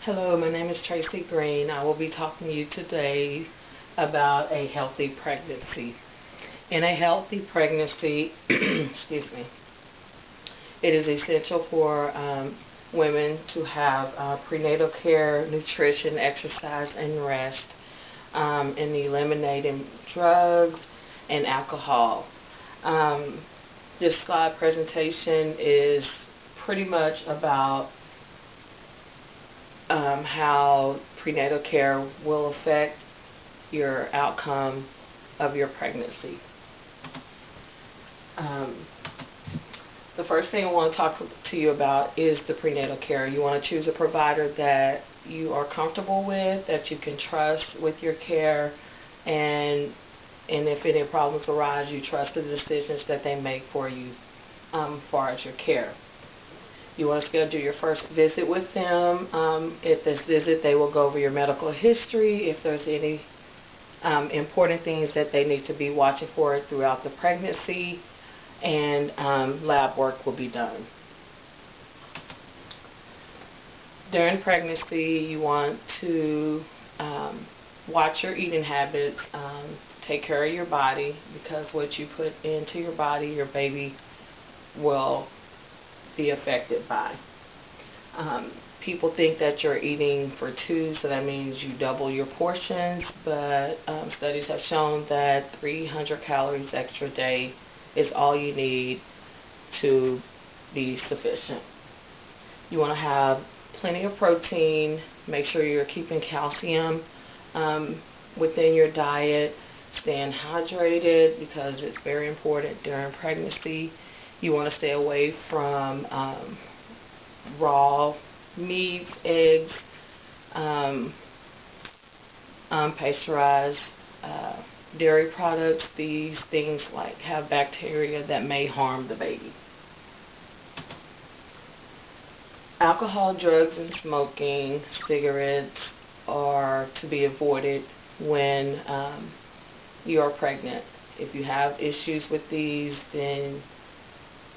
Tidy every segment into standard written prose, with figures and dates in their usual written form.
Hello, my name is Tracy Green. I will be talking to you today about a healthy pregnancy. In a healthy pregnancy, excuse me, it is essential for women to have prenatal care, nutrition, exercise, and rest, and eliminating drugs and alcohol. Um, this slide presentation is pretty much about how prenatal care will affect your outcome of your pregnancy. Um, the first thing I want to talk to you about is the prenatal care. You want to choose a provider that you are comfortable with, that you can trust with your care, and if any problems arise, you trust the decisions that they make for you as far as your care. You want to schedule your first visit with them. At this visit, they will go over your medical history, if there's any important things that they need to be watching for throughout the pregnancy, and lab work will be done. During pregnancy, you want to watch your eating habits, take care of your body, because what you put into your body, your baby will be affected by. People think that you're eating for two, so that means you double your portions, but studies have shown that 300 calories extra a day is all you need to be sufficient. You want to have plenty of protein. Make sure you're keeping calcium within your diet. Staying hydrated, because it's very important during pregnancy. You want to stay away from raw meats, eggs, unpasteurized dairy products. These things have bacteria that may harm the baby. Alcohol, drugs, and smoking, cigarettes are to be avoided when you are pregnant. If you have issues with these, then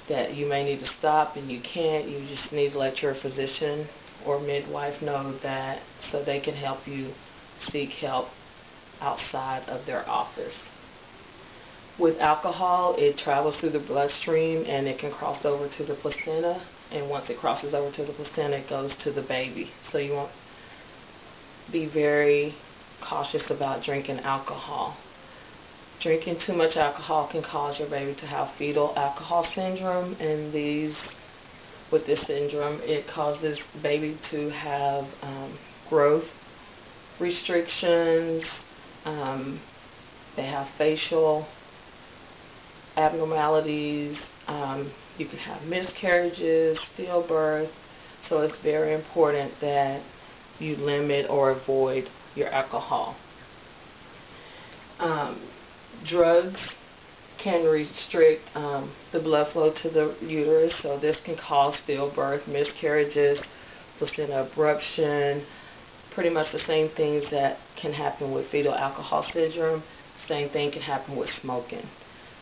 that you may need to stop, and you can't, you just need to let your physician or midwife know that, so they can help you seek help outside of their office. With alcohol, it travels through the bloodstream and it can cross over to the placenta, and once it crosses over to the placenta, it goes to the baby. So you want to be very cautious about drinking alcohol. Drinking too much alcohol can cause your baby to have fetal alcohol syndrome, and with this syndrome, it causes the baby to have growth restrictions. They have facial abnormalities. You can have miscarriages, stillbirth. So it's very important that you limit or avoid your alcohol. Drugs can restrict the blood flow to the uterus, so this can cause stillbirth, miscarriages, placenta abruption, pretty much the same things that can happen with fetal alcohol syndrome. Same thing can happen with smoking.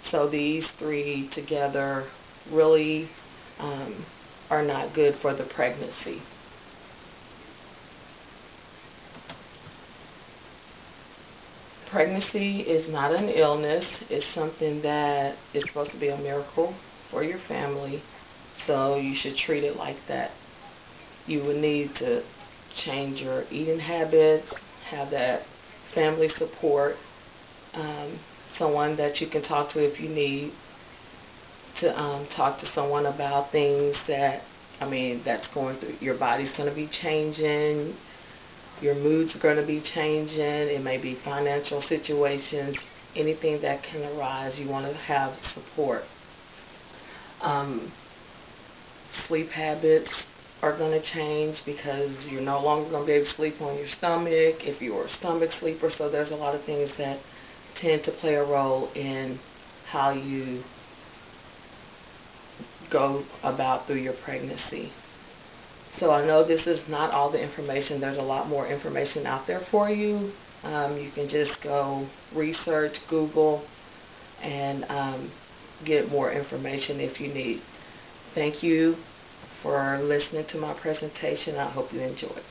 So these three together really are not good for the pregnancy. Pregnancy is not an illness. It's something that is supposed to be a miracle for your family. So you should treat it like that. You would need to change your eating habits, have that family support, someone that you can talk to if you need to talk to someone about things that's going through. Your body's going to be changing. Your moods are going to be changing. It may be financial situations. Anything that can arise, you want to have support. Sleep habits are going to change, because you're no longer going to be able to sleep on your stomach if you're a stomach sleeper. So there's a lot of things that tend to play a role in how you go about through your pregnancy. So I know this is not all the information. There's a lot more information out there for you. You can just go research, Google, and get more information if you need. Thank you for listening to my presentation. I hope you enjoyed.